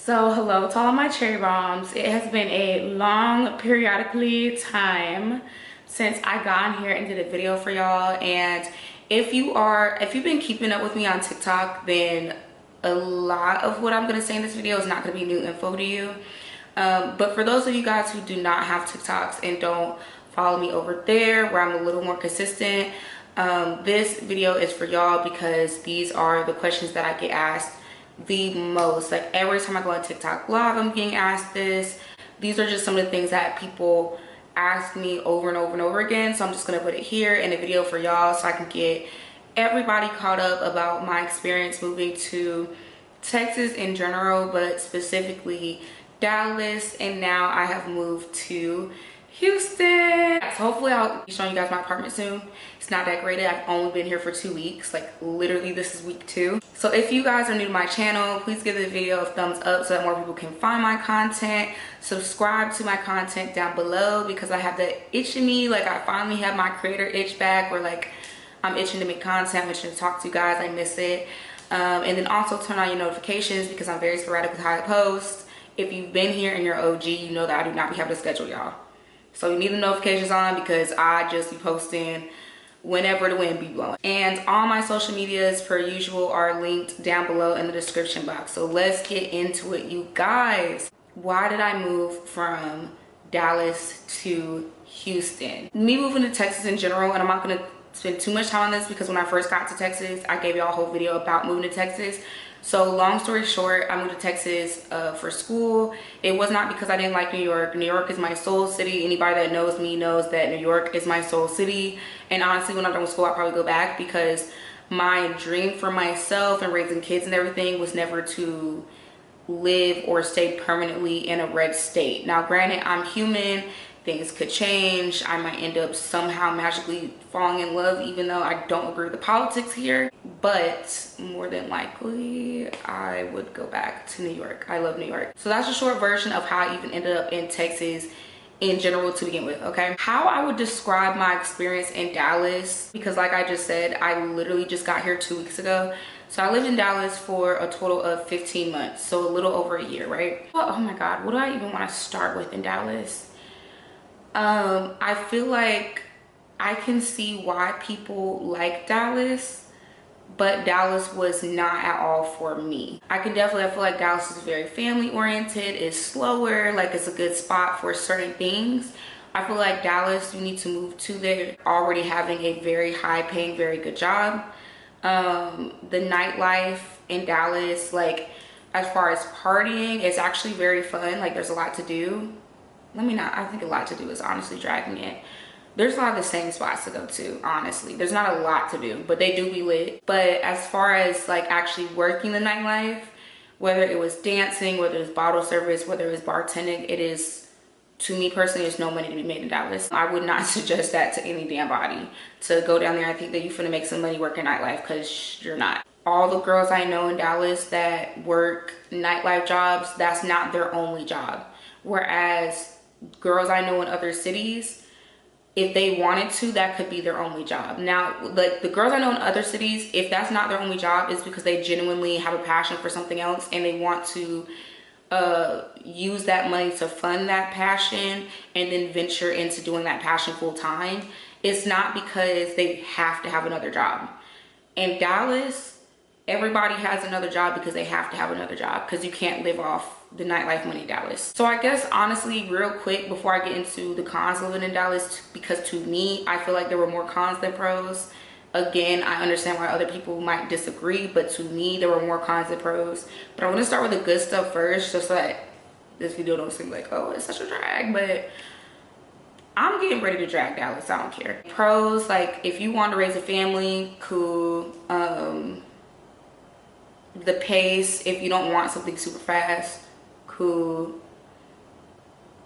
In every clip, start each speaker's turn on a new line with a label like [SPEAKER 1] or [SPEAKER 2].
[SPEAKER 1] So hello to all my cherry bombs. It has been a long periodically time since I got on here and did a video for y'all. And if you've been keeping up with me on TikTok, then a lot of what I'm gonna say in this video is not gonna be new info to you. But for those of you guys who do not have TikToks and don't follow me over there where I'm a little more consistent, this video is for y'all because these are the questions that I get asked the most. Like every time I go on TikTok live, I'm getting asked this. These are just some of the things that people ask me over and over and over again. So I'm just gonna put it here in a video for y'all so I can get everybody caught up about my experience moving to Texas in general, but specifically Dallas, and now I have moved to Houston. So hopefully I'll be showing you guys my apartment soon. It's not that great. I've only been here for 2 weeks. Like literally this is week 2. So if you guys are new to my channel, please give the video a thumbs up so that more people can find my content. Subscribe to my content down below because I have that itch in me. Like I finally have my creator itch back where like I'm itching to make content, I'm itching to talk to you guys. I miss it. And then also turn on your notifications because I'm very sporadic with how I post. If you've been here and you're OG, you know that I do not be having to schedule y'all. So you need the notifications on because I just be posting whenever the wind be blowing. And all my social medias per usual are linked down below in the description box. So let's get into it, you guys. Why did I move from Dallas to Houston? Me moving to Texas in general, and I'm not gonna spend too much time on this because when I first got to Texas, I gave y'all a whole video about moving to Texas. So long story short, I moved to Texas for school. It was not because I didn't like New York. New York is my soul city. Anybody that knows me knows that New York is my soul city. And honestly, when I'm done with school, I'll probably go back because my dream for myself and raising kids and everything was never to live or stay permanently in a red state. Now, granted, I'm human. Things could change. I might end up somehow magically falling in love even though I don't agree with the politics here, but more than likely I would go back to New York. I love New York. So that's a short version of how I even ended up in Texas in general to begin with. Okay, how I would describe my experience in Dallas, because like I just said, I literally just got here 2 weeks ago. So I lived in Dallas for a total of 15 months, so a little over a year, right? Oh my god, what do I even want to start with in Dallas? I feel like I can see why people like Dallas, but Dallas was not at all for me. I feel like Dallas is very family oriented, it's slower, like it's a good spot for certain things. I feel like Dallas, you need to move to there already having a very high paying, very good job. The nightlife in Dallas, like as far as partying, it's actually very fun. Like there's a lot to do. I think a lot to do is honestly dragging it. There's a lot of the same spots to go to, honestly. There's not a lot to do, but they do be lit. But as far as like actually working the nightlife, whether it was dancing, whether it was bottle service, whether it was bartending, it is, to me personally, there's no money to be made in Dallas. I would not suggest that to any damn body, to go down there and think that you're finna make some money working nightlife, because you're not. All the girls I know in Dallas that work nightlife jobs, that's not their only job. Whereas girls I know in other cities, if they wanted to, that could be their only job. Now, like the girls I know in other cities, if that's not their only job, it's because they genuinely have a passion for something else and they want to use that money to fund that passion and then venture into doing that passion full time. It's not because they have to have another job. In Dallas, everybody has another job because they have to have another job, because you can't live off the nightlife money in Dallas. So I guess honestly, real quick before I get into the cons of living in Dallas, because to me, I feel like there were more cons than pros. Again, I understand why other people might disagree, but to me, there were more cons than pros. But I want to start with the good stuff first, just so that this video don't seem like, oh, it's such a drag, but I'm getting ready to drag Dallas, I don't care. Pros, like if you want to raise a family, cool. The pace, if you don't want something super fast, cool.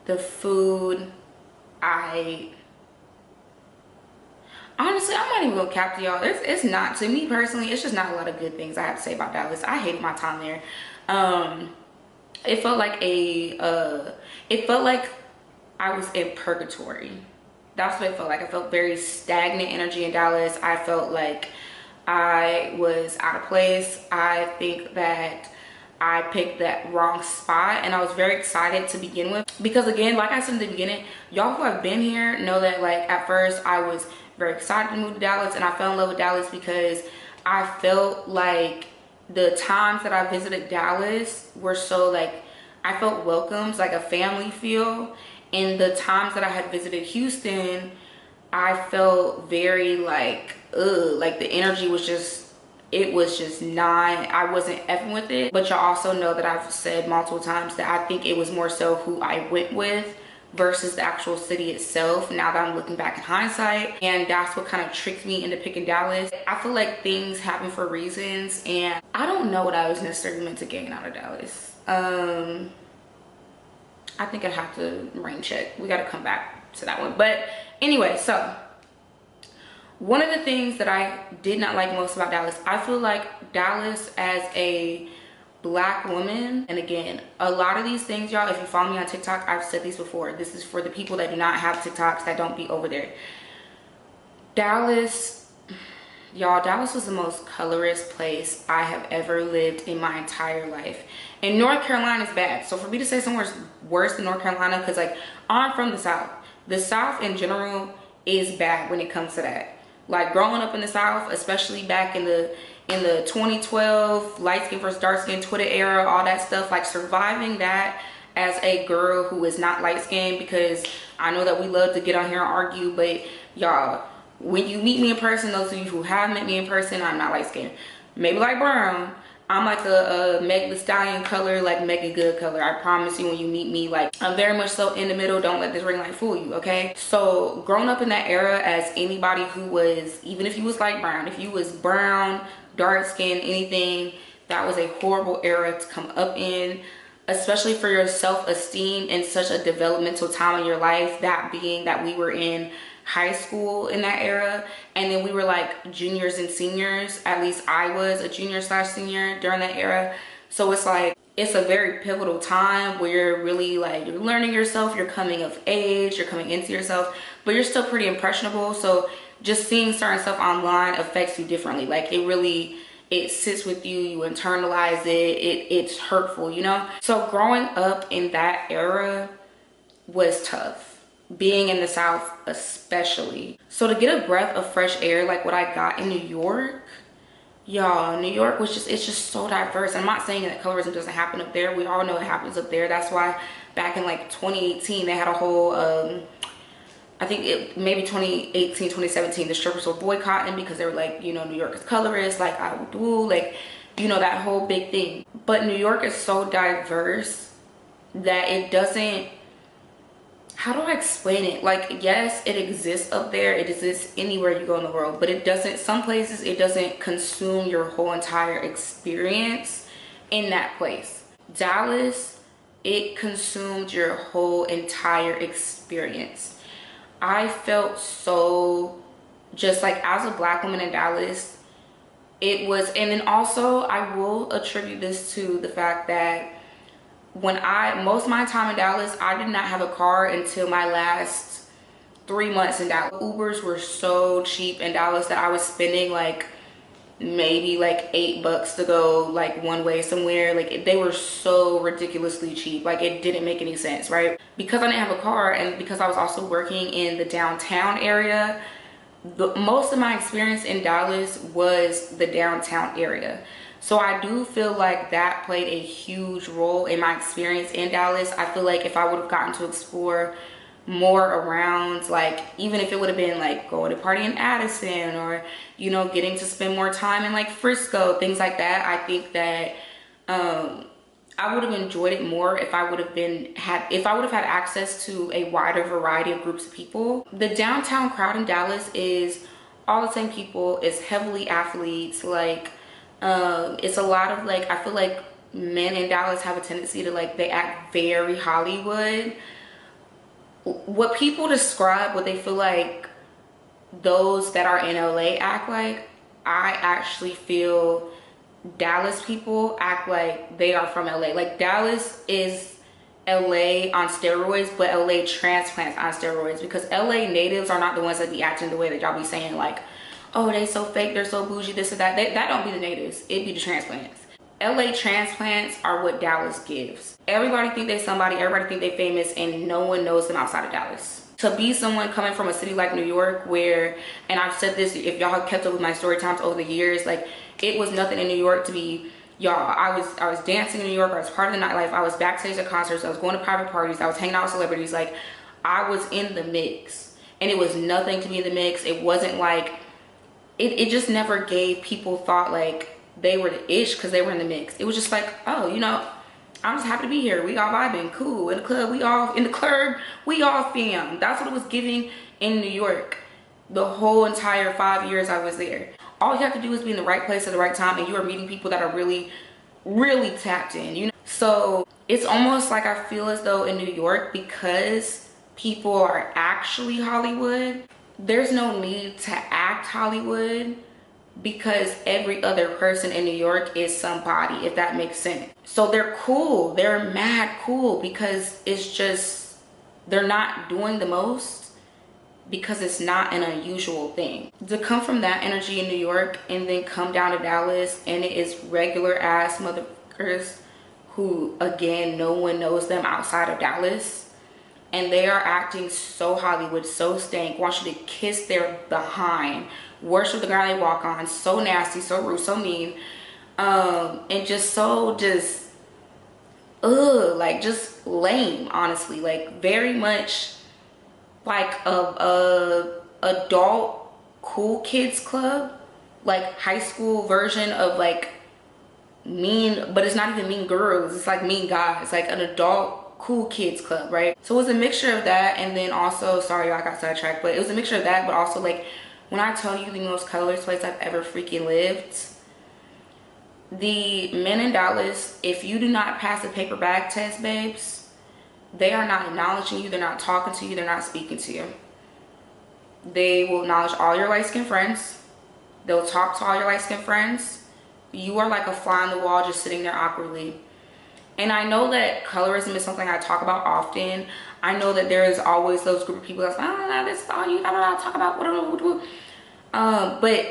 [SPEAKER 1] The food, honestly, I'm not even gonna cap to y'all. It's not, to me personally, it's just not a lot of good things I have to say about Dallas. I hated my time there. It felt like I was in purgatory. That's what it felt like. I felt very stagnant energy in Dallas. I felt like I was out of place. I think that I picked that wrong spot, and I was very excited to begin with, because again, like I said in the beginning, y'all who have been here know that like at first I was very excited to move to Dallas, and I fell in love with Dallas because I felt like the times that I visited Dallas were so like, I felt welcomed, like a family feel. And the times that I had visited Houston, I felt very like, ugh, like the energy was just, it was just not, I wasn't effing with it. But y'all also know that I've said multiple times that I think it was more so who I went with versus the actual city itself, now that I'm looking back in hindsight. And that's what kind of tricked me into picking Dallas. I feel like things happen for reasons, and I don't know what I was necessarily meant to gain out of Dallas. I think I'd have to rain check. We got to come back to that one. But anyway, so one of the things that I did not like most about Dallas, I feel like Dallas as a Black woman, and again, a lot of these things, y'all, if you follow me on TikTok, I've said these before. This is for the people that do not have TikToks, that don't be over there. Dallas, y'all, Dallas was the most colorist place I have ever lived in my entire life. And North Carolina is bad. So for me to say somewhere worse than North Carolina, because like I'm from the South. The South in general is bad when it comes to that. Like growing up in the South, especially back in the 2012 light skin versus dark skin Twitter era, all that stuff, like surviving that as a girl who is not light skinned, because I know that we love to get on here and argue, but y'all, when you meet me in person, those of you who have met me in person, I'm not light skinned. Maybe like brown. I'm like a Meg Thee Stallion color, like Megan Good color. I promise you, when you meet me, like I'm very much so in the middle. Don't let this ring light fool you, okay? So growing up in that era as anybody who was, even if you was like brown, if you was brown, dark skin, anything, that was a horrible era to come up in, especially for your self-esteem in such a developmental time in your life, that being that we were in high school in that era, and then we were like juniors and seniors. At least I was a junior / senior during that era. So it's like, it's a very pivotal time where you're really like, you're learning yourself, you're coming of age, you're coming into yourself, but you're still pretty impressionable. So just seeing certain stuff online affects you differently. Like it sits with you, you internalize it's hurtful, you know? So growing up in that era was tough. Being in the South especially. So to get a breath of fresh air like what I got in New York, y'all, New York was just, it's just so diverse. I'm not saying that colorism doesn't happen up there. We all know it happens up there. That's why back in like 2018 they had a whole I think it maybe 2018 2017 the strippers were boycotting because they were like, you know, New York is colorist, like I would do, like, you know, that whole big thing. But New York is so diverse that it doesn't, how do I explain it? Like, yes, it exists up there, it exists anywhere you go in the world, but it doesn't, some places it doesn't consume your whole entire experience in that place. Dallas, it consumed your whole entire experience. I felt so, just like as a Black woman in Dallas, it was, and then also I will attribute this to the fact that when most of my time in Dallas, I did not have a car until my last 3 months in Dallas. Ubers were so cheap in Dallas that I was spending like maybe like $8 to go like one way somewhere. Like they were so ridiculously cheap. Like it didn't make any sense, right? Because I didn't have a car, and because I was also working in the downtown area, most of my experience in Dallas was the downtown area. So I do feel like that played a huge role in my experience in Dallas. I feel like if I would have gotten to explore more around, like even if it would have been like going to party in Addison, or, you know, getting to spend more time in like Frisco, things like that, I think that I would have enjoyed it more if I would have had access to a wider variety of groups of people. The downtown crowd in Dallas is all the same people. It's heavily athletes, like it's a lot of like, I feel like men in Dallas have a tendency to like, they act very Hollywood. What people describe, what they feel like those that are in LA act like, I actually feel Dallas people act like they are from LA. Like Dallas is LA on steroids, but LA transplants on steroids, because LA natives are not the ones that be acting the way that y'all be saying like, oh, they so fake, they're so bougie, this or that. That don't be the natives, it be the transplants. LA transplants are what Dallas gives. Everybody think they somebody, everybody think they famous, and no one knows them outside of Dallas. To be someone coming from a city like New York where, and I've said this, if y'all have kept up with my story times over the years, like it was nothing in New York to be, y'all, I was dancing in New York, I was part of the nightlife, I was backstage at concerts, I was going to private parties, I was hanging out with celebrities, like I was in the mix. And it was nothing to be in the mix. It wasn't like, it just never gave people thought like they were the ish because they were in the mix. It was just like, oh, you know, I'm just happy to be here. We all vibing, cool. In the club, we all fam. That's what it was giving in New York. The whole entire 5 years I was there. All you have to do is be in the right place at the right time, and you are meeting people that are really, really tapped in, you know? So it's almost like I feel as though in New York, because people are actually Hollywood, there's no need to act Hollywood, because every other person in New York is somebody, if that makes sense. So they're cool, they're mad cool, because it's just, they're not doing the most because it's not an unusual thing. To come from that energy in New York and then come down to Dallas and it is regular ass motherfuckers who, again, no one knows them outside of Dallas, and they are acting so Hollywood, so stank, want you to kiss their behind, worship the ground they walk on, so nasty, so rude, so mean, and just so just, like just lame, honestly. Like very much like a adult cool kids club, like high school version of like mean, but it's not even mean girls, it's like mean guys, like an adult cool kids club, right? So it was a mixture of that, and then also, sorry I got sidetracked, but it was a mixture of that, but also like when I tell you the most colorless place I've ever freaking lived, the men in Dallas, if you do not pass the paper bag test, babes, they are not acknowledging you, they're not talking to you, they're not speaking to you. They will acknowledge all your light-skinned friends, they'll talk to all your light-skinned friends. You are like a fly on the wall just sitting there awkwardly. And I know that colorism is something I talk about often. I know that there is always those group of people that's like, oh, this is all you talk about. But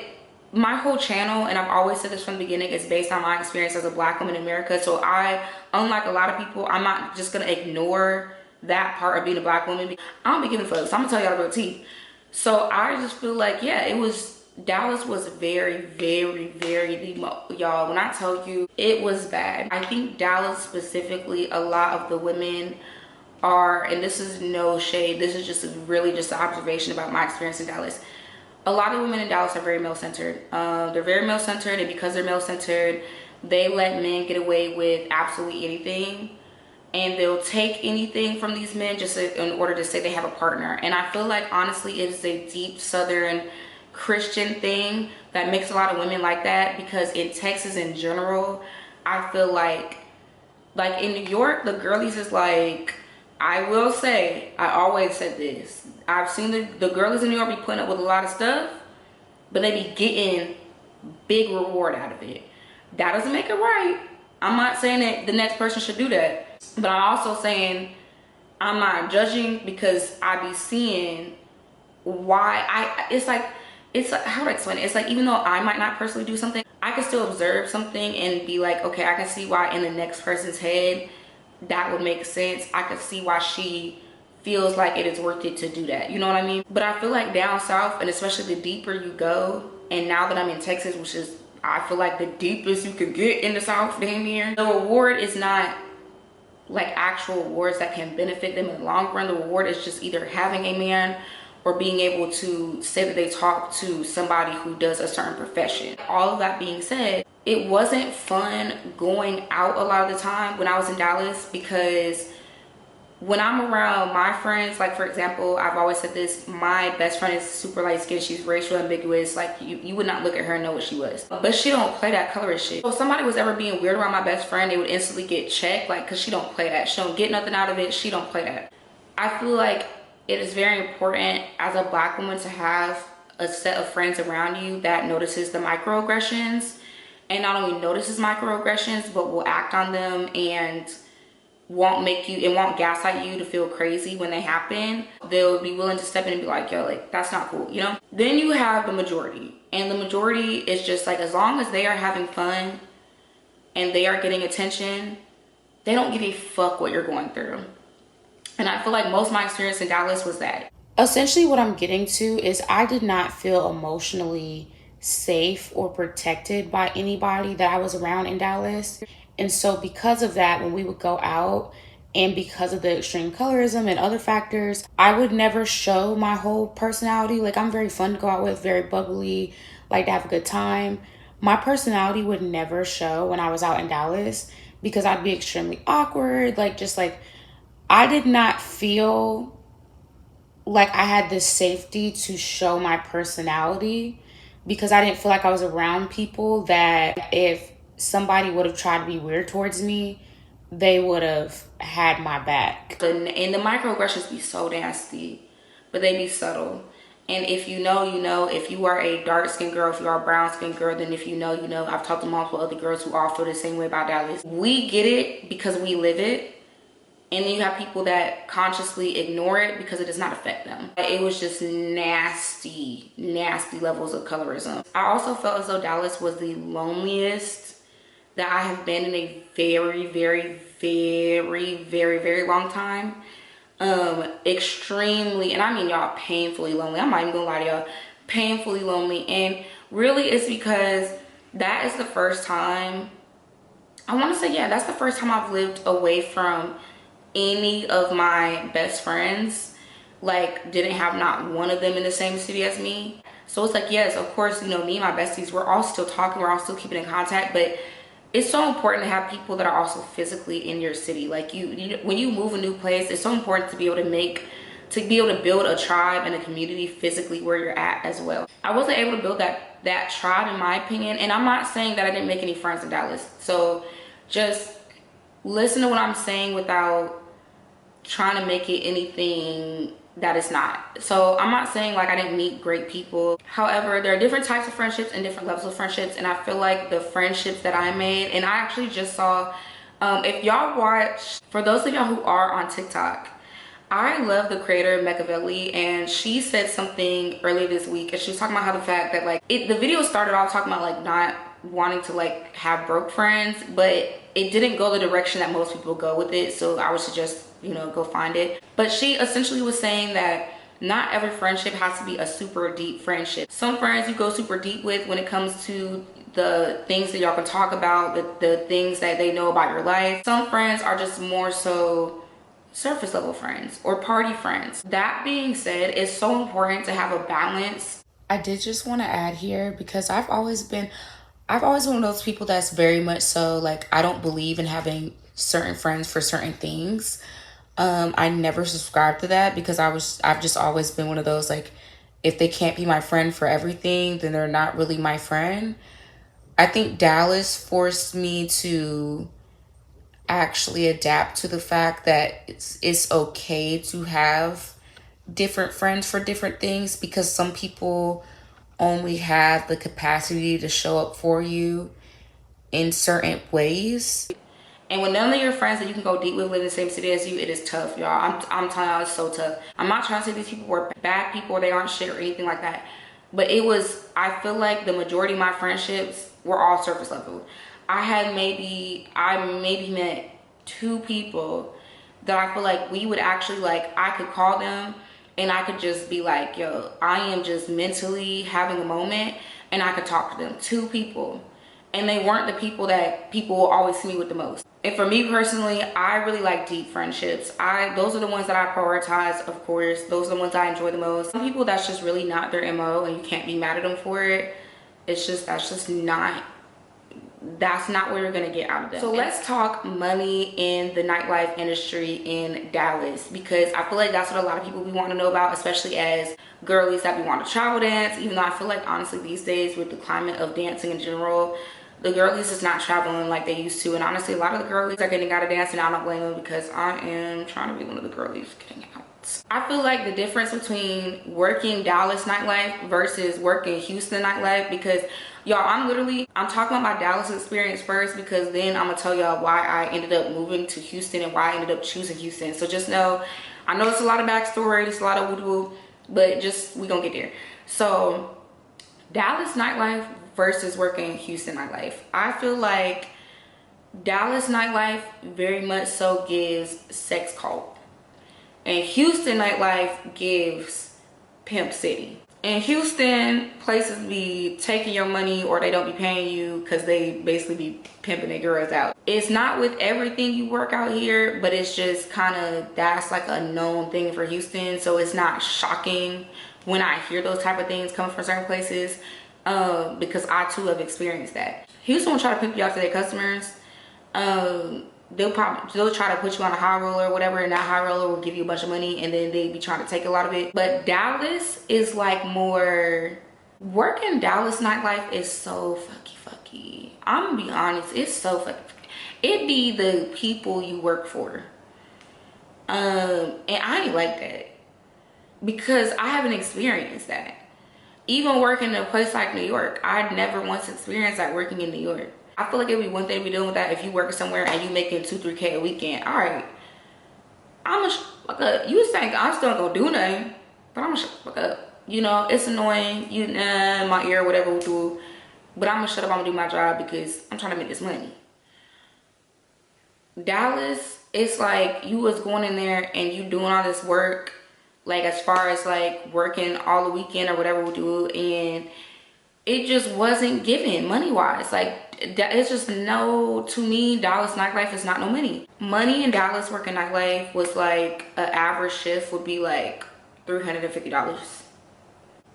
[SPEAKER 1] my whole channel, and I've always said this from the beginning, is based on my experience as a black woman in America. So I, unlike a lot of people, I'm not just gonna ignore that part of being a black woman. I don't be giving fucks. I'm gonna tell y'all the real tea. So I just feel like, yeah, it was, Dallas was very, very, very, y'all, when I tell you, it was bad. I think Dallas specifically, a lot of the women are, and this is no shade, this is just really just an observation about my experience in Dallas. A lot of women in Dallas are very male-centered. They're very male-centered, and because they're male-centered, they let men get away with absolutely anything, and they'll take anything from these men just in order to say they have a partner. And I feel like, honestly, it is a deep Southern Christian thing that makes a lot of women like that, because in Texas in general, I feel like in New York, the girlies is like, I will say, I always said this, I've seen the girlies in New York be putting up with a lot of stuff, but they be getting big reward out of it. That doesn't make it right. I'm not saying that the next person should do that, but I'm also saying I'm not judging, because I be seeing why it's like, how do I explain it? It's like, even though I might not personally do something, I can still observe something and be like, okay, I can see why in the next person's head that would make sense. I can see why she feels like it is worth it to do that, you know what I mean? But I feel like down south, and especially the deeper you go, and now that I'm in Texas, which is, I feel like the deepest you could get in the South, damn near, the reward is not like actual rewards that can benefit them in the long run. The reward is just either having a man or being able to say that they talk to somebody who does a certain profession. All of that being said, it wasn't fun going out a lot of the time when I was in Dallas, because when I'm around my friends, like for example, I've always said this, my best friend is super light skinned, she's racial ambiguous, like you would not look at her and know what she was, but she don't play that colorist shit. So if somebody was ever being weird around my best friend, they would instantly get checked, like, cause she don't play that, she don't get nothing out of it, she don't play that. I feel like it is very important as a black woman to have a set of friends around you that notices the microaggressions, and not only notices microaggressions, but will act on them and won't make you, it won't gaslight you to feel crazy when they happen. They'll be willing to step in and be like, yo, like, that's not cool, you know? Then you have the majority, and the majority is just like, as long as they are having fun, and they are getting attention, they don't give a fuck what you're going through. And I feel like most of my experience in Dallas was that. Essentially what I'm getting to is I did not feel emotionally safe or protected by anybody that I was around in Dallas. And so because of that, when we would go out, and because of the extreme colorism and other factors, I would never show my whole personality. Like, I'm very fun to go out with, very bubbly, like to have a good time. My personality would never show when I was out in Dallas because I'd be extremely awkward. Like, just like, I did not feel like I had this safety to show my personality because I didn't feel like I was around people that if somebody would have tried to be weird towards me, they would have had my back. And the microaggressions be so nasty, but they be subtle. And if you know, you know. If you are a dark-skinned girl, if you are a brown-skinned girl, then if you know, you know. I've talked to multiple other girls who all feel the same way about Dallas. We get it because we live it. And then you have people that consciously ignore it because it does not affect them. It was just nasty, nasty levels of colorism. I also felt as though Dallas was the loneliest that I have been in a very, very, very, very, very long time. Extremely, and I mean y'all, painfully lonely. I'm not even gonna lie to y'all, painfully lonely. And really it's because that is the first time, I want to say, yeah, that's the first time I've lived away from any of my best friends. Like, didn't have not one of them in the same city as me. So it's like, yes, of course, you know, me and my besties, we're all still talking, we're all still keeping in contact, but it's so important to have people that are also physically in your city. Like, you when you move a new place, it's so important to be able to build a tribe and a community physically where you're at as well. I wasn't able to build that tribe, in my opinion, and I'm not saying that I didn't make any friends in Dallas. So just listen to what I'm saying without trying to make it anything that it's not. So I'm not saying like I didn't meet great people. However, there are different types of friendships and different levels of friendships, and I feel like the friendships that I made, and I actually just saw, if y'all watch, for those of y'all who are on TikTok, I love the creator Machiavelli, and she said something earlier this week, and she was talking about how the fact that like the video started off talking about like not wanting to like have broke friends, but it didn't go the direction that most people go with it. So I would suggest, you know, go find it. But she essentially was saying that not every friendship has to be a super deep friendship. Some friends you go super deep with when it comes to the things that y'all can talk about, the things that they know about your life. Some friends are just more so surface level friends or party friends. That being said, it's so important to have a balance. I did just want to add here, because I've always been one of those people that's very much so like, I don't believe in having certain friends for certain things. I never subscribed to that because I've just always been one of those, like, if they can't be my friend for everything, then they're not really my friend. I think Dallas forced me to actually adapt to the fact that it's okay to have different friends for different things, because some people only have the capacity to show up for you in certain ways. And when none of your friends that you can go deep with live in the same city as you, it is tough, y'all. I'm telling y'all, it's so tough. I'm not trying to say these people were bad people or they aren't shit or anything like that. But I feel like the majority of my friendships were all surface level. I maybe met 2 people that I feel like we would actually, like, I could call them and I could just be like, yo, I am just mentally having a moment, and I could talk to them. 2 people. And they weren't the people that people will always see me with the most. And for me personally, I really like deep friendships. Those are the ones that I prioritize, of course. Those are the ones I enjoy the most. Some people, that's just really not their MO, and you can't be mad at them for it. That's not what you're gonna get out of them. So let's talk money in the nightlife industry in Dallas, because I feel like that's what a lot of people we want to know about, especially as girlies that we want to travel dance. Even though I feel like honestly these days with the climate of dancing in general, the girlies is not traveling like they used to. And honestly, a lot of the girlies are getting out of dancing. I don't blame them, because I am trying to be one of the girlies getting out. I feel like the difference between working Dallas nightlife versus working Houston nightlife, because y'all, I'm talking about my Dallas experience first, because then I'm gonna tell y'all why I ended up moving to Houston and why I ended up choosing Houston. So just know, I know it's a lot of backstory, it's a lot of woo-woo, but we gonna get there. So Dallas nightlife versus working Houston nightlife. I feel like Dallas nightlife very much so gives sex cult, and Houston nightlife gives pimp city. In Houston, places be taking your money or they don't be paying you because they basically be pimping their girls out. It's not with everything you work out here, but it's just kind of, that's like a known thing for Houston. So it's not shocking when I hear those type of things coming from certain places, because I too have experienced that. Houston will try to pimp you out to their customers. They'll try to put you on a high roller or whatever, and that high roller will give you a bunch of money, and then they be trying to take a lot of it. But Dallas is like more, working Dallas nightlife is so fucky. I'm gonna be honest, it's so fucky. It be the people you work for, and I ain't like that because I haven't experienced that. Even working in a place like New York, I never once experienced that working in New York. I feel like it'd be one thing to be doing with that if you work somewhere and you making 2-3K a weekend. All right, you think I'm still gonna do nothing, but I'm gonna shut the fuck up. You know, it's annoying. My ear, whatever we do, but I'm gonna shut up. I'm gonna do my job because I'm trying to make this money. Dallas, it's like you was going in there and you doing all this work, like as far as like working all the weekend or whatever we do, and it just wasn't given money wise. Like, it's just no, to me, Dallas nightlife is not no money. Money in Dallas working nightlife was like, an average shift would be like $350.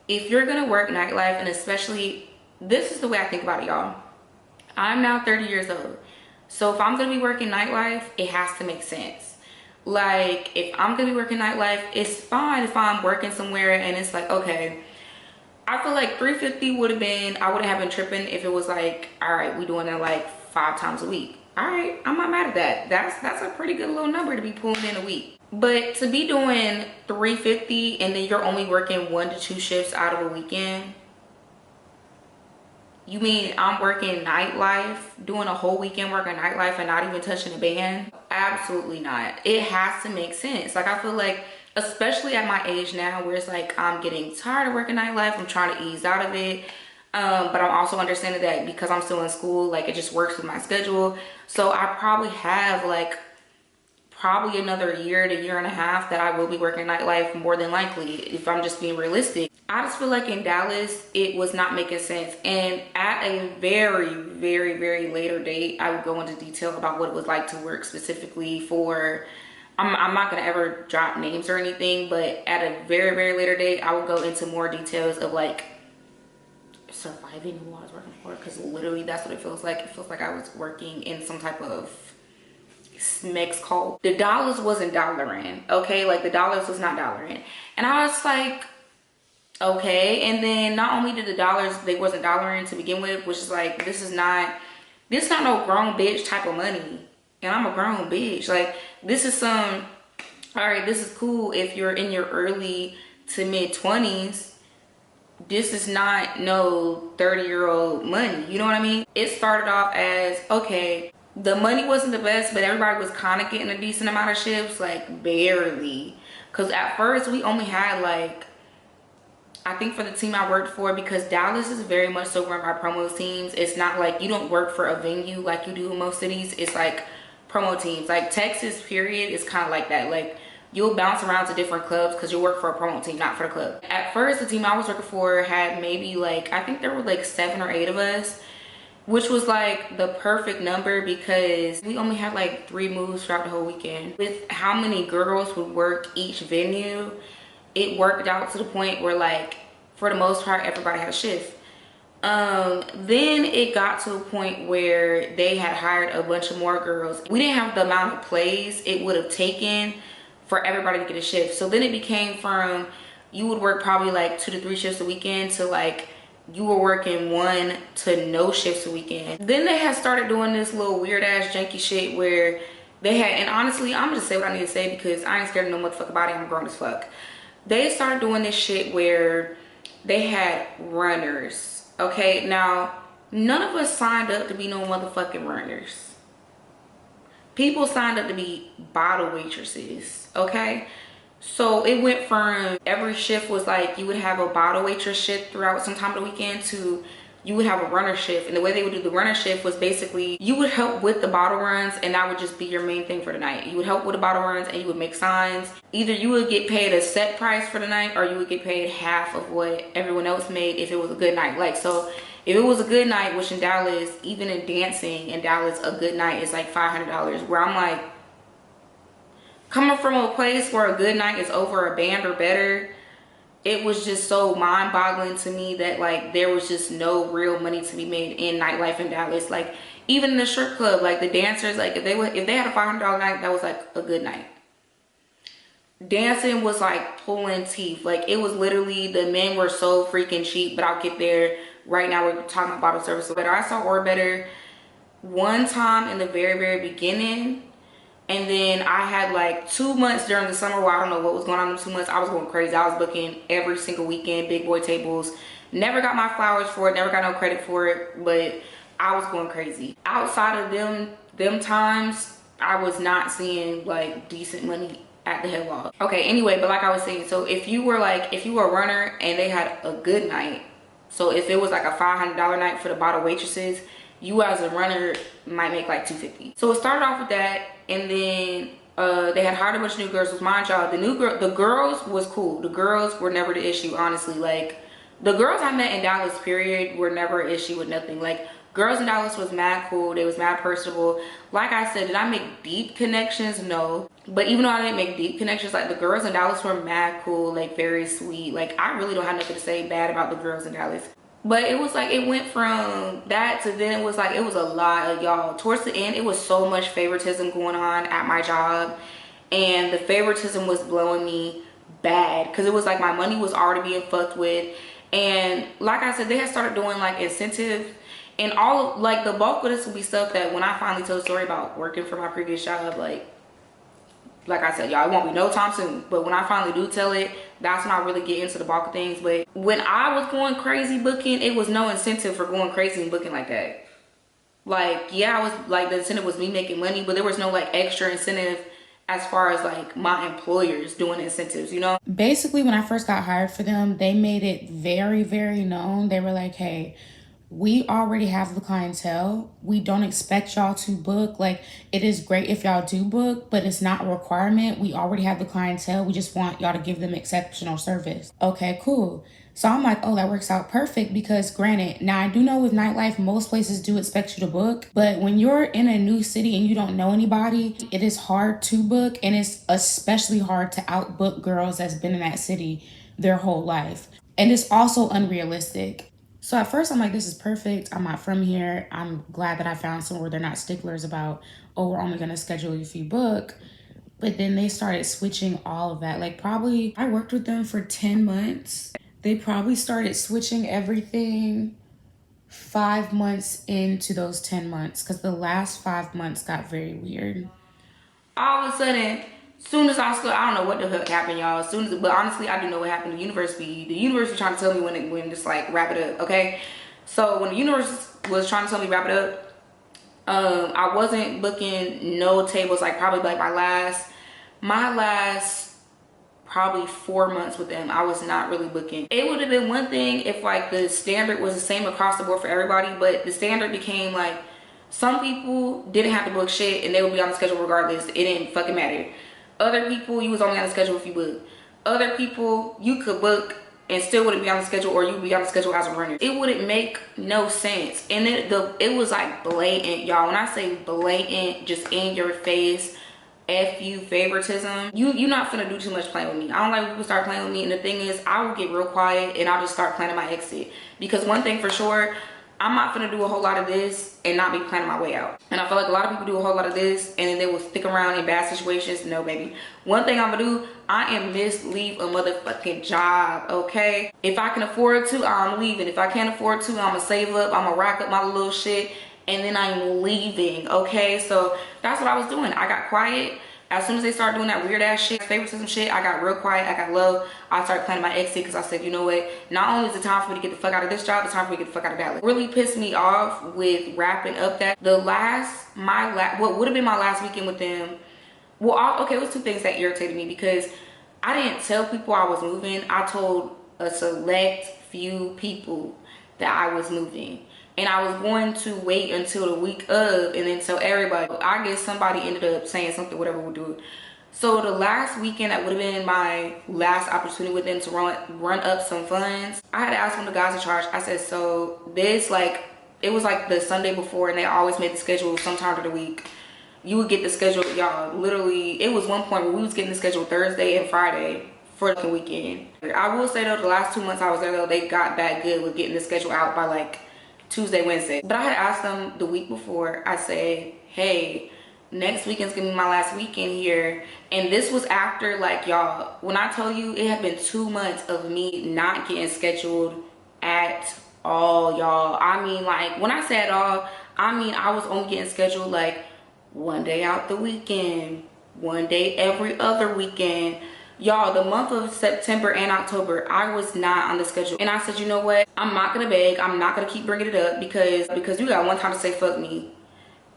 [SPEAKER 1] If you're gonna work nightlife, and especially, this is the way I think about it, y'all. I'm now 30 years old. So if I'm gonna be working nightlife, it has to make sense. Like, if I'm gonna be working nightlife, it's fine if I'm working somewhere and it's like, okay, I feel like 350 would have been, I wouldn't have been tripping if it was like, all right, we doing it like 5 times a week. All right, I'm not mad at that. That's a pretty good little number to be pulling in a week. But to be doing 350 and then you're only working 1 to 2 shifts out of a weekend, you mean I'm working nightlife, doing a whole weekend working nightlife and not even touching a band? Absolutely not. It has to make sense. Like, I feel like, especially at my age now, where it's like I'm getting tired of working nightlife, I'm trying to ease out of it, but I'm also understanding that because I'm still in school, like, it just works with my schedule. So I probably have like another year to year and a half that I will be working nightlife, more than likely, if I'm just being realistic. I just feel like in Dallas it was not making sense, and at a very, very, very later date I would go into detail about what it was like to work specifically for, I'm not gonna ever drop names or anything, but at a very, very later date I will go into more details of like surviving who I was working for, because literally that's what it feels like. It feels like I was working in some type of Mex cult. The dollars wasn't dollaring, okay? Like, the dollars was not dollaring, and I was like, okay. And then not only did the dollars, they wasn't dollaring to begin with, which is like, this is not no grown bitch type of money, and I'm a grown bitch. Like, this is some, all right, this is cool if you're in your early to mid 20s. This is not no 30-year-old money, you know what I mean? It started off as, okay, the money wasn't the best, but everybody was kind of getting a decent amount of shifts, like barely. Because at first we only had like, I think for the team I worked for, because Dallas is very much so run by promo teams. It's not like you don't work for a venue like you do in most cities. It's like promo teams. Like Texas, period, is kind of like that. Like, you'll bounce around to different clubs because you work for a promo team, not for the club. At first, the team I was working for had maybe like, I think there were like 7 or 8 of us, which was like the perfect number because we only had like 3 moves throughout the whole weekend. With how many girls would work each venue, it worked out to the point where, like, for the most part, everybody had a shift. Then it got to a point where they had hired a bunch of more girls. We didn't have the amount of plays it would have taken for everybody to get a shift. So then it became from, you would work probably like 2 to 3 shifts a weekend to like, you were working 1 to no shifts a weekend. Then they had started doing this little weird ass janky shit where they had, and honestly, I'm gonna just say what I need to say because I ain't scared of no motherfucking body, I'm grown as fuck. They started doing this shit where they had runners, okay? Now, none of us signed up to be no motherfucking runners. People signed up to be bottle waitresses, okay? So it went from every shift was like you would have a bottle waitress shift throughout some time of the weekend to you would have a runner shift, and the way they would do the runner shift was basically you would help with the bottle runs, and that would just be your main thing for the night. You would help with the bottle runs and you would make signs. Either you would get paid a set price for the night, or you would get paid half of what everyone else made if it was a good night. Like, so if it was a good night, which in Dallas, even in dancing in Dallas, a good night is like $500, where I'm like, coming from a place where a good night is over a band or better, it was just so mind-boggling to me that like there was just no real money to be made in nightlife in Dallas. Like, even in the strip club, like the dancers, like if they had a $500 night, that was like a good night. Dancing was like pulling teeth. Like, it was literally, the men were so freaking cheap. But I'll get there. Right now we're talking about bottle service. But I saw Or Better one time in the very beginning, and then I had like 2 months during the summer where I don't know what was going on in 2 months. I was going crazy. I was booking every single weekend, big boy tables. Never got my flowers for it, never got no credit for it, but I was going crazy. Outside of them times, I was not seeing like decent money at the head log. Okay, anyway, but like I was saying, so if you were a runner and they had a good night, so if it was like a $500 night for the bottle waitresses, you as a runner might make like $250. So it started off with that, and then they had hired a bunch of new girls. Was mind y'all, the girls was cool. The girls were never the issue, honestly. Like, the girls I met in Dallas, period, were never an issue with nothing. Like, girls in Dallas was mad cool. They was mad personable. Like I said, did I make deep connections? No. But even though I didn't make deep connections, like, the girls in Dallas were mad cool, like very sweet. Like, I really don't have nothing to say bad about the girls in Dallas. But it was like, it went from that to then it was like, it was a lot of y'all. Towards the end, it was so much favoritism going on at my job. And the favoritism was blowing me bad, because it was like my money was already being fucked with. And like I said, they had started doing like incentives. And all of, like, the bulk of this will be stuff that when I finally tell a story about working for my previous job, like I said, y'all, it won't be no time soon. But when I finally do tell it, that's when I really get into the bulk of things. But when I was going crazy booking, it was no incentive for going crazy and booking like that. Like, yeah, I was like, the incentive was me making money, but there was no like extra incentive as far as like my employers doing incentives, you know? Basically, when I first got hired for them, they made it very known. They were like, hey, we already have the clientele. We don't expect y'all to book. Like, it is great if y'all do book, but it's not a requirement. We already have the clientele. We just want y'all to give them exceptional service. Okay, cool. So I'm like, oh, that works out perfect, because granted, now I do know with nightlife, most places do expect you to book, but when you're in a new city and you don't know anybody, it is hard to book, and it's especially hard to outbook girls that's been in that city their whole life. And it's also unrealistic. So at first I'm like, this is perfect. I'm not from here. I'm glad that I found somewhere they're not sticklers about, oh, we're only gonna schedule you if you book. But then they started switching all of that. Like, probably, I worked with them for 10 months. They probably started switching everything 5 months into those 10 months, because the last 5 months got very weird. All of a sudden, soon as I don't know what the fuck happened, y'all. But honestly, I do know what happened. The universe trying to tell me when just like wrap it up, okay? So when the universe was trying to tell me wrap it up, I wasn't booking no tables. Like, probably like my last probably 4 months with them, I was not really booking. It would have been one thing if like the standard was the same across the board for everybody, but the standard became like, some people didn't have to book shit and they would be on the schedule regardless. It didn't fucking matter. Other people, you was only on the schedule if you booked. Other people, you could book and still wouldn't be on the schedule, or you'd be on the schedule as a runner. It wouldn't make no sense. And it was like blatant, y'all. When I say blatant, just in your face, F you favoritism. You not finna do too much playing with me. I don't like when people start playing with me. And the thing is, I will get real quiet and I'll just start planning my exit. Because one thing for sure, I'm not finna do a whole lot of this and not be planning my way out. And I feel like a lot of people do a whole lot of this and then they will stick around in bad situations. No, baby. One thing I'm gonna do, I am leave a motherfucking job, okay? If I can afford to, I'm leaving. If I can't afford to, I'm gonna save up. I'm gonna rack up my little shit, and then I'm leaving, okay? So that's what I was doing. I got quiet. As soon as they started doing that weird ass shit, favoritism shit, I got real quiet. I got low. I started planning my exit, because I said, you know what? Not only is it time for me to get the fuck out of this job, it's time for me to get the fuck out of Dallas. Really pissed me off with wrapping up that what would have been my last weekend with them. Well, okay, it was two things that irritated me, because I didn't tell people I was moving. I told a select few people. that I was moving. And I was going to wait until the week of and then tell everybody. I guess somebody ended up saying something, whatever we'll do. So the last weekend, that would have been my last opportunity with them to run up some funds. I had to ask one of the guys in charge. I said, so this, like, it was like the Sunday before, and they always made the schedule sometime of the week. You would get the schedule, y'all, literally, it was one point where we was getting the schedule Thursday and Friday for the weekend. I will say though, the last 2 months I was there though, they got back good with getting the schedule out by like Tuesday, Wednesday. But I had asked them the week before. I said, hey, next weekend's gonna be my last weekend here. And this was after, like, y'all, when I tell you it had been 2 months of me not getting scheduled at all, y'all. I mean, like, when I say at all, I mean I was only getting scheduled like one day out the weekend, one day every other weekend. Y'all, the month of September and October, I was not on the schedule. And I said, you know what? I'm not gonna beg. I'm not gonna keep bringing it up because you got one time to say fuck me.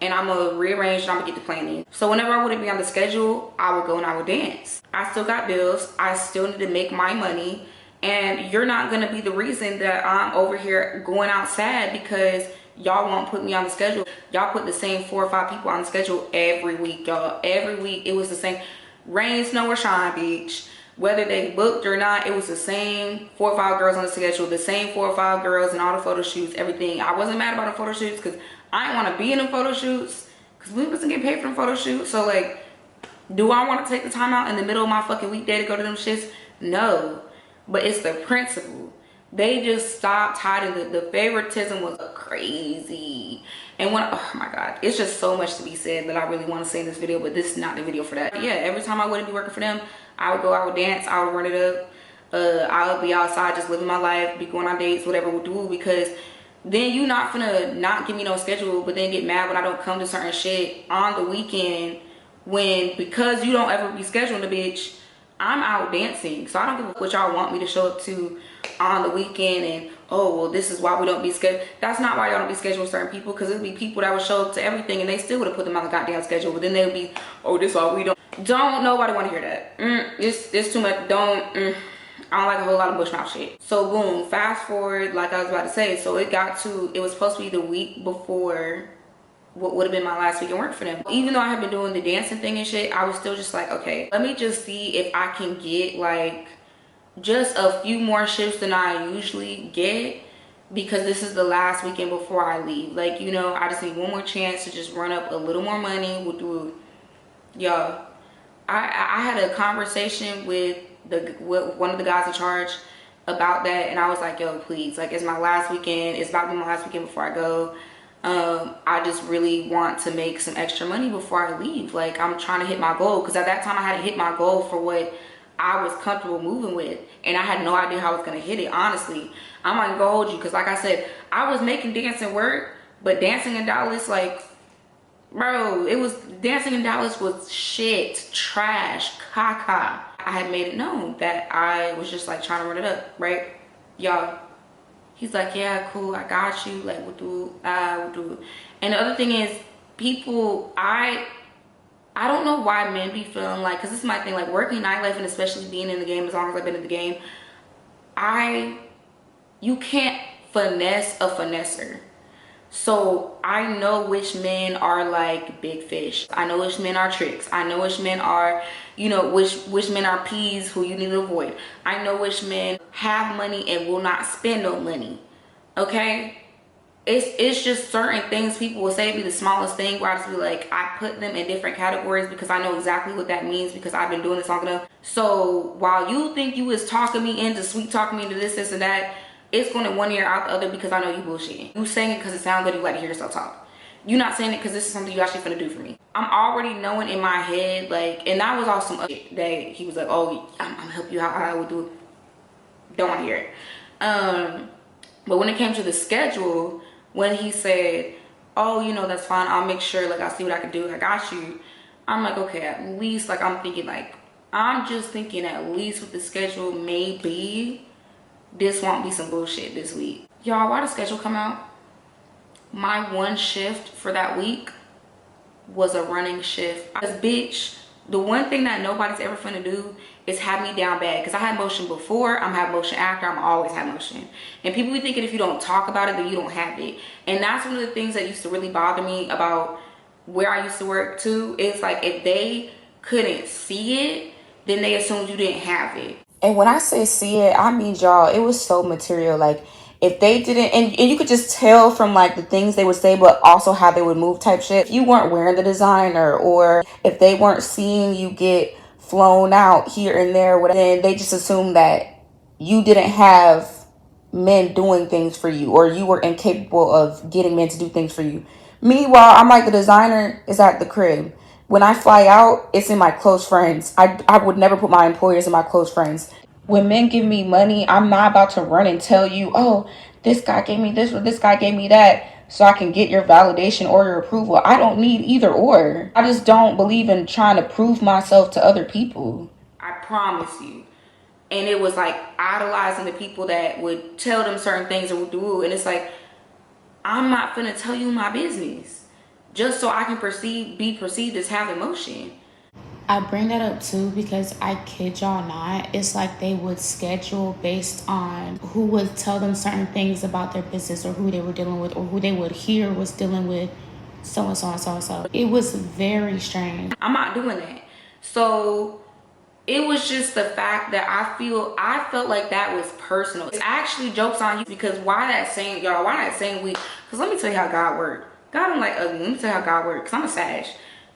[SPEAKER 1] And I'm gonna rearrange and I'm gonna get the planning. So whenever I wouldn't be on the schedule, I would go and I would dance. I still got bills. I still need to make my money. And you're not gonna be the reason that I'm over here going out sad because y'all won't put me on the schedule. Y'all put the same 4 or 5 people on the schedule every week, y'all. Every week it was the same. Rain, snow, or shine, bitch. Whether they booked or not, it was the same 4 or 5 girls on the schedule, the same 4 or 5 girls in all the photo shoots, everything. I wasn't mad about the photo shoots because I didn't want to be in the photo shoots because we wasn't getting paid for them photo shoots. So, like, do I want to take the time out in the middle of my fucking weekday to go to them shits? No. But it's the principle. They just stopped hiding. The favoritism was crazy. And when, oh my god, it's just so much to be said that I really want to say in this video, but this is not the video for that. Yeah, every time I wouldn't be working for them, I would go, I would dance, I would run it up, I would be outside just living my life, be going on dates, whatever we'll do, because then you not finna not give me no schedule but then get mad when I don't come to certain shit on the weekend when, because you don't ever be scheduling the bitch, I'm out dancing. So I don't give a fuck what y'all want me to show up to on the weekend and, oh, well, this is why we don't be scheduled. That's not why y'all don't be scheduling certain people, because it'll be people that would show up to everything and they still would have put them on the goddamn schedule, but then they'll be, oh, this why we don't nobody want to hear that. It's too much. I don't like a whole lot of bushmouth shit. So boom, fast forward, like I was about to say, so it was supposed to be the week before what would have been my last week of work for them. Even though I have been doing the dancing thing and shit, I was still just like, okay, let me just see if I can get like just a few more shifts than I usually get, because this is the last weekend before I leave. Like, you know, I just need one more chance to just run up a little more money. We'll do, y'all, I had a conversation with one of the guys in charge about that, and I was like, yo, please, like, it's my last weekend, it's about to be my last weekend before I go. I just really want to make some extra money before I leave. Like, I'm trying to hit my goal, because at that time I had to hit my goal for what I was comfortable moving with, and I had no idea how I was gonna hit it. Honestly, I'm not gonna hold you, because like I said, I was making dancing work, but dancing in Dallas, like, bro, it was, dancing in Dallas was shit, trash, caca. I had made it known that I was just like trying to run it up, right, y'all? He's like, yeah, cool, I got you, like, we'll do it. And the other thing is, people, I don't know why men be feeling like, because this is my thing, like, working nightlife and especially being in the game as long as I've been in the game, you can't finesse a finesser. So I know which men are like big fish. I know which men are tricks. I know which men are, you know, which men are peas who you need to avoid. I know which men have money and will not spend no money. Okay? It's just certain things people will say be the smallest thing where I just be like, I put them in different categories because I know exactly what that means, because I've been doing this long enough. So while you think you was talking me into, sweet talking me into this and that, it's going to one ear out the other, because I know you bullshitting. You saying it because it sounds good, you like to hear yourself talk. You're not saying it because this is something you actually finna do for me. I'm already knowing in my head, like, and that was all some other shit that he was like, oh, I'm gonna help you out, I would do it. Don't want to hear it. But when it came to the schedule, when he said, oh, you know, that's fine, I'll make sure, like, I'll see what I can do, I got you. I'm like, okay, at least, like, I'm just thinking at least with the schedule, maybe this won't be some bullshit this week. Y'all, why the schedule come out? My one shift for that week was a running shift. Because, bitch, The one thing that nobody's ever finna do is have me down bad, because I had motion before, I'm have motion after, I'm always have motion. And people be thinking if you don't talk about it, then you don't have it. And that's one of the things that used to really bother me about where I used to work too. It's like if they couldn't see it, then they assumed you didn't have it. And when I say see it, I mean, y'all, it was so material. Like, if they didn't, and you could just tell from like the things they would say, but also how they would move type shit. If you weren't wearing the designer, or if they weren't seeing you get flown out here and there, then they just assumed that you didn't have men doing things for you, or you were incapable of getting men to do things for you. Meanwhile, I'm like, the designer is at the crib. When I fly out, it's in my close friends. I would never put my employers in my close friends. When men give me money, I'm not about to run and tell you, oh, this guy gave me this or this guy gave me that, so I can get your validation or your approval. I don't need either or. I just don't believe in trying to prove myself to other people. I promise you. And it was like idolizing the people that would tell them certain things or would do. And it's like, I'm not finna tell you my business just so I can be perceived as having motion. I bring that up too because I kid y'all not, it's like they would schedule based on who would tell them certain things about their business, or who they were dealing with, or who they would hear was dealing with so and so and so and so. It was very strange. I'm not doing that. So it was just the fact that I felt like that was personal. It's actually jokes on you, because why that saying, y'all, why that saying we, because let me tell you how God works. God don't like ugly. Let me tell you how God works. Because I'm a Sag.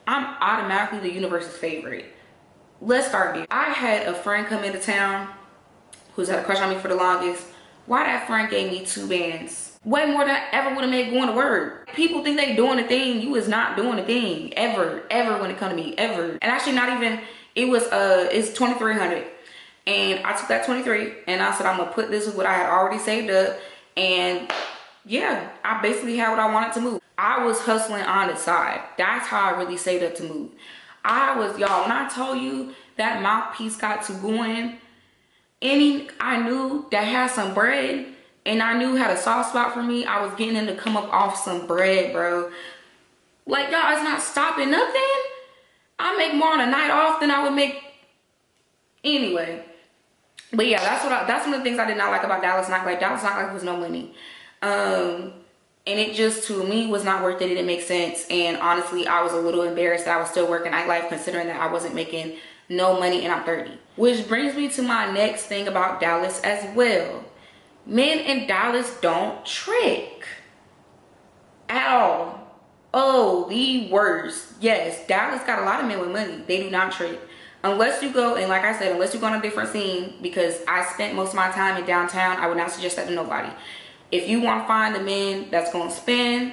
[SPEAKER 1] I'm automatically the universe's favorite. Let's start it. I had a friend come into town who's had a crush on me for the longest. Why that friend gave me 2 bands? Way more than I ever would have made going to work. People think they doing a thing. You is not doing a thing. Ever when it comes to me. Ever. And actually not even, it was, it's $2,300. And I took that 23 and I said, I'm going to put this with what I had already saved up. And yeah, I basically had what I wanted to move. I was hustling on the side. That's how I really saved up to move. I was, y'all, when I told you that mouthpiece got to going, I knew that had some bread, and I knew had a soft spot for me. I was getting him to come up off some bread, bro. Like, y'all, it's not stopping nothing. I make more on a night off than I would make anyway. But yeah, that's one of the things I did not like about Dallas nightlife. Dallas nightlife was no money. And it just, to me, was not worth it. It didn't make sense. And honestly, I was a little embarrassed that I was still working nightlife, considering that I wasn't making no money and I'm 30. Which brings me to my next thing about Dallas as well. Men in Dallas don't trick at all. Oh, the worst. Yes, Dallas got a lot of men with money. They do not trick. Unless you go, and like I said, unless you go on a different scene, because I spent most of my time in downtown, I would not suggest that to nobody. If you want to find the men that's going to spend,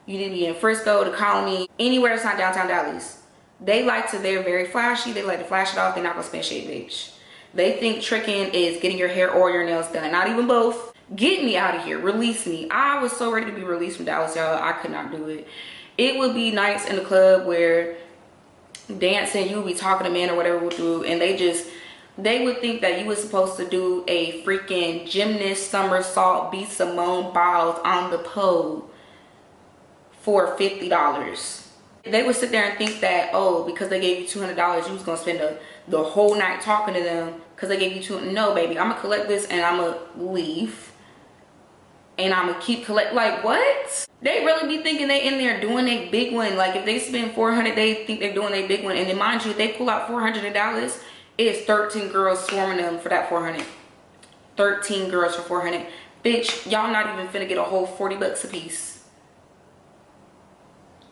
[SPEAKER 1] you need to be in Frisco, the Colony, anywhere that's not downtown Dallas. They're very flashy. They like to flash it off. They're not going to spend shit, bitch. They think tricking is getting your hair or your nails done. Not even both. Get me out of here. Release me. I was so ready to be released from Dallas, y'all. I could not do it. It would be nights in the club where dancing, you would be talking to men or whatever would do, and they would think that you were supposed to do a freaking gymnast somersault, be Simone Biles on the pole for $50. They would sit there and think that, oh, because they gave you $200, you was gonna spend the whole night talking to them because they gave you $200. No, baby, I'm gonna collect this and I'm gonna leave, and I'm gonna keep collect. Like, what? They really be thinking they in there doing a big one. Like, if they spend $400, they think they're doing a big one. And then mind you, if they pull out $400, it's 13 girls swarming them for that 400. 13 girls for 400. Bitch, y'all not even finna get a whole 40 bucks a piece.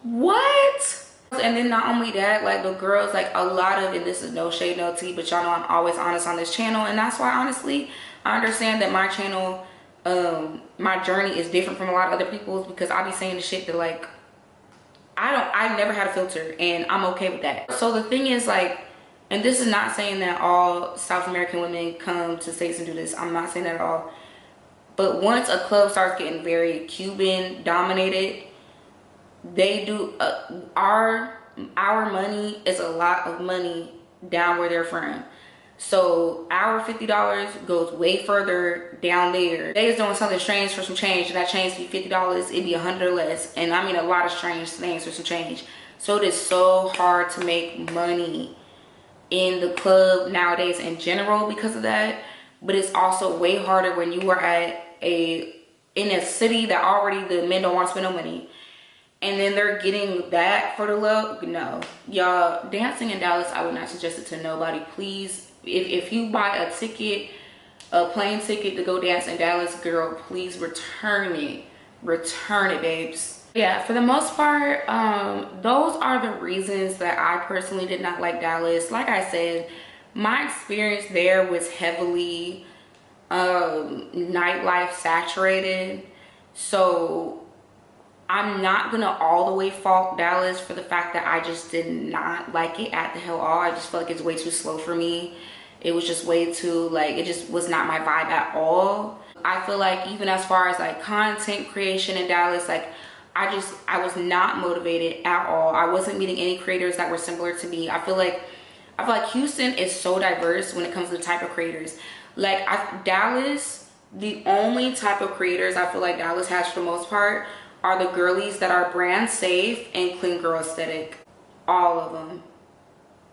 [SPEAKER 1] What? And then not only that, like, the girls, like, a lot of, and this is no shade, no tea, but y'all know I'm always honest on this channel. And that's why, honestly, I understand that my channel, my journey is different from a lot of other people's, because I be saying the shit that, like, I never had a filter, and I'm okay with that. So the thing is, like, and this is not saying that all South American women come to States and do this. I'm not saying that at all. But once a club starts getting very Cuban dominated, they do, our money is a lot of money down where they're from. So our $50 goes way further down there. They is doing something strange for some change, and that change to be $50, it'd be $100 or less. And I mean a lot of strange things for some change. So it is so hard to make money in the club nowadays in general because of that. But it's also way harder when you are in a city that already the men don't want to spend no money, and then they're getting that for the love. No, y'all, dancing in Dallas, I would not suggest it to nobody. Please, if you buy a ticket, a plane ticket to go dance in Dallas, girl, please return it. Return it, babes. Yeah, for the most part, those are the reasons that I personally did not like Dallas. Like I said, my experience there was heavily nightlife saturated. So I'm not gonna all the way fault Dallas for the fact that I just did not like it at the hell all. I just feel like it's way too slow for me. It was just way too, like, it just was not my vibe at all. I feel like even as far as like content creation in Dallas, like I was not motivated at all. I wasn't meeting any creators that were similar to me. I feel like Houston is so diverse when it comes to the type of creators. Like Dallas, the only type of creators I feel like Dallas has for the most part are the girlies that are brand safe and clean girl aesthetic. All of them.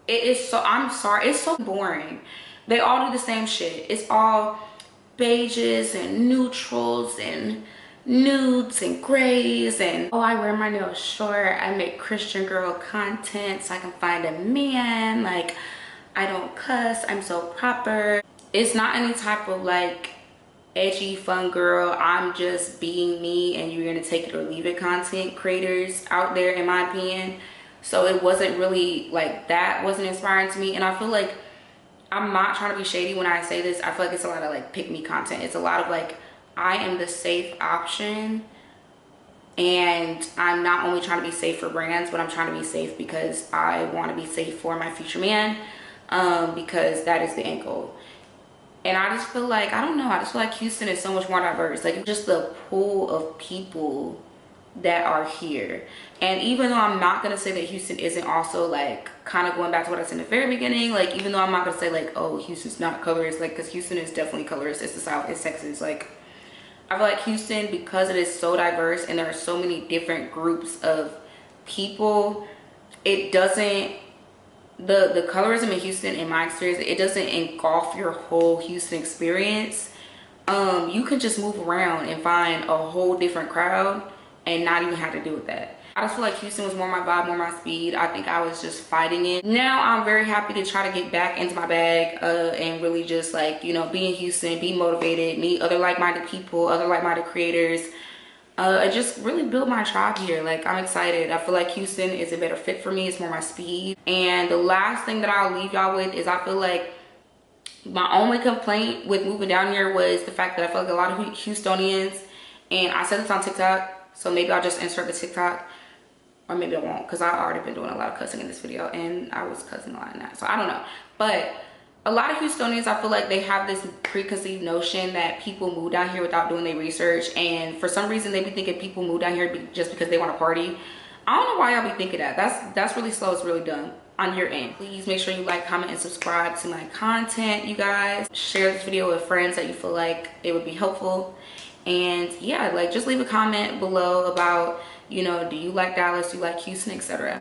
[SPEAKER 1] It is so, I'm sorry, it's so boring. They all do the same shit. It's all beiges and neutrals and nudes and grays, and oh, I wear my nails short, I make Christian girl content so I can find a man, like I don't cuss, I'm so proper. It's not any type of like edgy fun girl, I'm just being me and you're gonna take it or leave it content creators out there, in my opinion. So it wasn't really like, that wasn't inspiring to me. And I feel like, I'm not trying to be shady when I say this, I feel like it's a lot of like pick me content. It's a lot of like, I am the safe option, and I'm not only trying to be safe for brands, but I'm trying to be safe because I want to be safe for my future man, because that is the end goal. And I just feel like, I don't know, I just feel like Houston is so much more diverse. Like just the pool of people that are here. And even though I'm not gonna say that Houston isn't also like, kind of going back to what I said in the very beginning, like even though I'm not gonna say like, oh, Houston's not colorist, like, because Houston is definitely colorist. It's the South, it's Texas. Like I feel like Houston, because it is so diverse and there are so many different groups of people, it doesn't, the colorism in Houston, in my experience, it doesn't engulf your whole Houston experience. You can just move around and find a whole different crowd and not even have to deal with that. I just feel like Houston was more my vibe, more my speed. I think I was just fighting it. Now I'm very happy to try to get back into my bag, and really just like, you know, be in Houston, be motivated, meet other like-minded people, other like-minded creators, and just really build my tribe here. Like I'm excited. I feel like Houston is a better fit for me. It's more my speed. And the last thing that I'll leave y'all with is, I feel like my only complaint with moving down here was the fact that I feel like a lot of Houstonians, and I said this on TikTok, so maybe I'll just insert the TikTok, or maybe I won't, because I've already been doing a lot of cussing in this video and I was cussing a lot in that, so I don't know. But a lot of Houstonians, I feel like they have this preconceived notion that people move down here without doing their research, and for some reason they be thinking people move down here just because they want to party. I don't know why y'all be thinking that. That's really slow. It's really dumb on your end. Please make sure you like, comment, and subscribe to my content, you guys. Share this video with friends that you feel like it would be helpful. And yeah, like just leave a comment below about, you know, do you like Dallas, do you like Houston, etc.